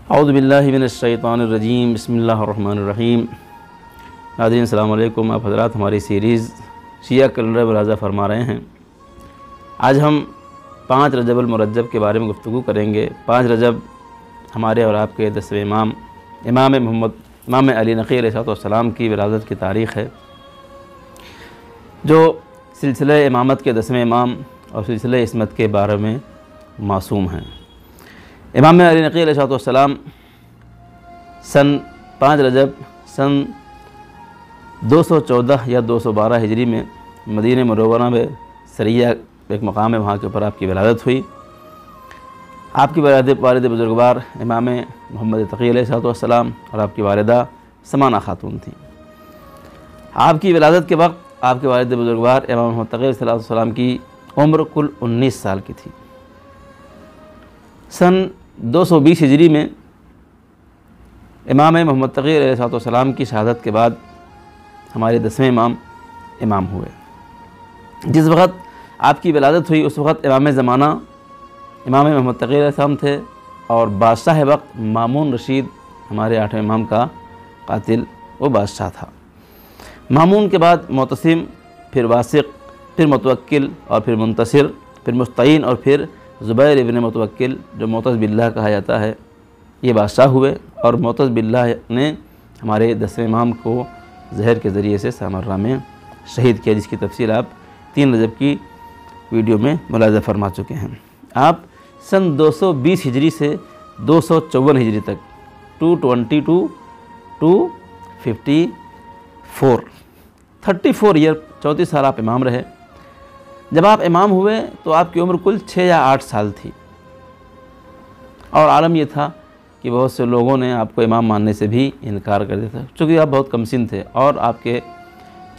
औज़ु बिल्लाहि मिनश्शैतानिर्रजीम बिस्मिल्लाहिर्रहमानिर्रहीम। नाज़रीन अस्सलामु अलैकुम। आप हज़रात हमारी सीरीज़ शिया कैलेंडर मुलाज़ा फरमा रहे हैं। आज हम 5 रजबुल मुरज्जब के बारे में गुफ्तगू करेंगे। 5 रजब हमारे और आपके 10वें इमाम अली नक़ी अलैहिस्सलाम की विरासत की तारीख़ है, जो सिलसिला इमामत के 10वें इमाम और सिलसिला इस्मत के 12वें मासूम हैं। इमाम अली नक़ी अलैहिस्सलाम सन 5 रजब सन 214 या 212 हिजरी में मदीने मुनव्वरा में सरिया एक मकाम है, वहाँ के ऊपर आपकी विलादत हुई। आपकी वालिद बुजुर्गवार इमाम मोहम्मद तक़ी अलैहिस्सलाम और आपकी वालिदा समाना खातून थी। आपकी विलादत के वक्त आपके वालिद बुजुर्गवार इमाम मोहम्मद तक़ी अलैहिस्सलाम की उम्र कुल 19 साल की थी। सन 220 हिजरी में इमाम मोहम्मद तक़ी अलैहिस्सलाम की शहादत के बाद हमारे 10वें इमाम हुए। जिस वक़्त आपकी विलादत हुई उस वक़्त इमाम ज़माना इमाम मोहम्मद तक़ी अलैहिस्सलाम थे और बादशाह वक्त मामून रशीद हमारे 8वें इमाम का कातिल वो बादशाह था। मामून के बाद मोतसिम, फिर वासिक़, फिर मुतवक्किल और फिर मुंतसिर, फिर मुस्तईन और फिर ज़ुबैर इब्न मुतवक्किल जो मोतज़ बिल्लाह कहा जाता है, ये बादशाह हुए। और मोतज़ बिल्लाह ने हमारे 10वें इमाम को जहर के ज़रिए से सामर्रा में शहीद किया, जिसकी तफसील आप 3 रजब की वीडियो में मुलाज़ा फरमा चुके हैं। आप सन 220 हिजरी से 254 हिजरी तक 220 to 254 34 ईयर 34 साल आप इमाम रहे। जब आप इमाम हुए तो आपकी उम्र कुल 6 या 8 साल थी और आलम यह था कि बहुत से लोगों ने आपको इमाम मानने से भी इनकार कर दिया था, चूँकि आप बहुत कमसिन थे और आपके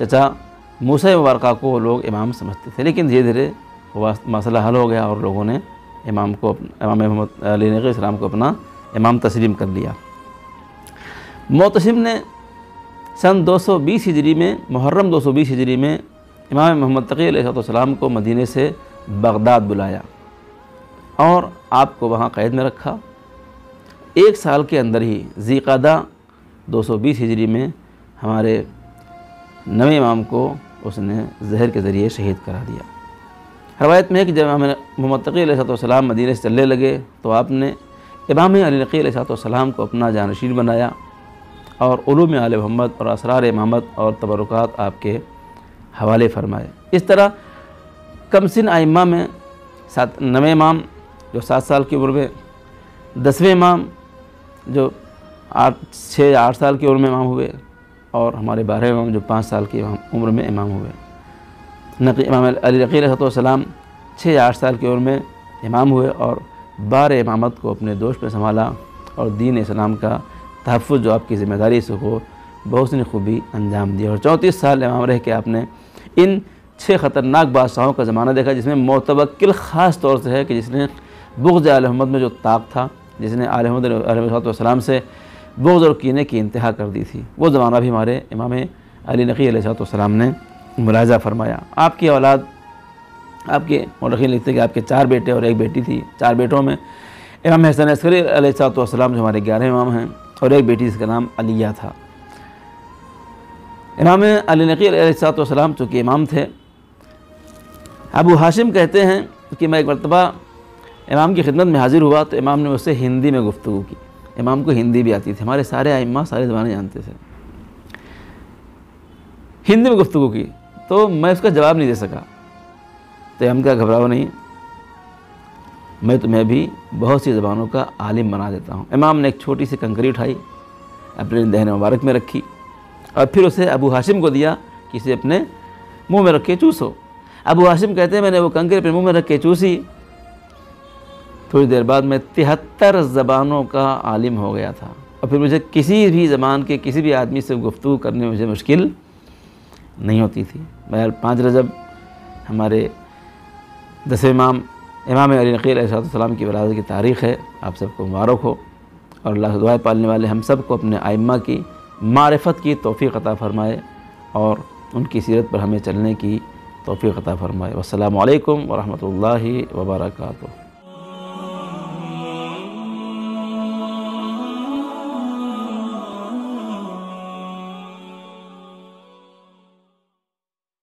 चचा मूसा मुबारक को लोग इमाम समझते थे। लेकिन धीरे धीरे मसला हल हो गया और लोगों ने इमाम मोहम्मद अली नक़ी अलैहिस्सलाम को अपना इमाम तस्लीम कर लिया। मोतसिम ने सन 220 हिजरी में मुहर्रम 220 हिजरी में इमाम मोहम्मद तक़ी अलैहिस्सलाम को मदीने से बगदाद बुलाया और आपको वहाँ क़ैद में रखा। 1 साल के अंदर ही ज़ीक़ादा 220 हिजरी में हमारे 9वें इमाम को उसने जहर के ज़रिए शहीद करा दिया। रवायत में है कि जब मोहम्मद तक़ी अलैहिस्सलाम मदीने से चलने लगे तो आपने इमाम अली नक़ी अलैहिस्सलाम को अपना जानशीन बनाया और उलूम आले मोहम्मद और असरार इमामत और तबरुकात आपके हवाले फरमाए। इस तरह कमसिन आइम्मा में 9वें इमाम जो 7 साल की उम्र में, 10वें इमाम जो 6 या 8 साल की उम्र में इमाम हुए और हमारे 12वें इमाम जो 5 साल की उम्र में इमाम हुए। इमाम अली नक़ी अलैहिस्सलाम 6 या 8 साल की उम्र में इमाम हुए और 12 इमामत को अपने दोष में संभाला और दीन इस्लाम का तहफ़्फ़ुज़ जो आपकी ज़िम्मेदारी से हो बहुत सी खूबी अंजाम दिया। और 34 साल इमाम रह के आपने इन 6 ख़तरनाक बादशाहों का ज़माना देखा, जिसमें मुतवक्किल ख़ास तौर से है कि जिसने बुग़्ज़ आले मोहम्मद में जो ताक़त था, जिसने आले मोहम्मद अलैहिस्सलाम से बुग़्ज़ और कीने की इंतहा कर दी थी, वो ज़माना भी हमारे इमाम अली नक़ी अलैहिस्सलाम ने मुलाज़ा फरमाया। आपकी औलाद, आपके मौलखीन लिखते हैं कि आपके 4 बेटे और 1 बेटी थी। 4 बेटों में इमाम हसन अस्करी अलैहिस्सलाम जो हमारे 11वें इमाम हैं और 1 बेटी जिसका नाम अलिया था। इमाम अली नक़ी अलैहिस्सलाम चूँकि इमाम थे, अबू हाशिम कहते हैं कि मैं एक मरतबा इमाम की खिदमत में हाज़िर हुआ तो इमाम ने मुझसे हिंदी में गुफ्तगू की। इमाम को हिंदी भी आती थी, हमारे सारे आइम्मा सारे ज़बानें जानते थे। हिंदी में गुफ्तगू की तो मैं उसका जवाब नहीं दे सका। तो हम क्या, घबराओ नहीं, मैं तुम्हें भी बहुत सी ज़बानों का आलिम बना देता हूँ। इमाम ने एक छोटी सी कंकरी उठाई, अपने दहन मुबारक में रखी और फिर उसे अबू हाशिम को दिया कि इसे अपने मुंह में रख के चूसो। अबू हाशिम कहते हैं मैंने वो कंकरी अपने मुंह में रख के चूसी। थोड़ी देर बाद मैं 73 ज़बानों का आलिम हो गया था और फिर मुझे किसी भी ज़बान के किसी भी आदमी से गुफ्तगू करने में मुझे मुश्किल नहीं होती थी। बहरहाल 5 रजब हमारे 10वें इमाम अली नक़ी अलैहिस्सलाम की विलादत की तारीख़ है। आप सबको मुबारक हो और अल्लाह से दुआएं पालने वाले हम सब को अपने आइम्मा की मारिफत की तौफ़ीक़ अता फ़रमाए और उनकी सीरत पर हमें चलने की तौफ़ीक़ अता फ़रमाए। वस्सलामु अलैकुम व रहमतुल्लाहि व बरकातुहू।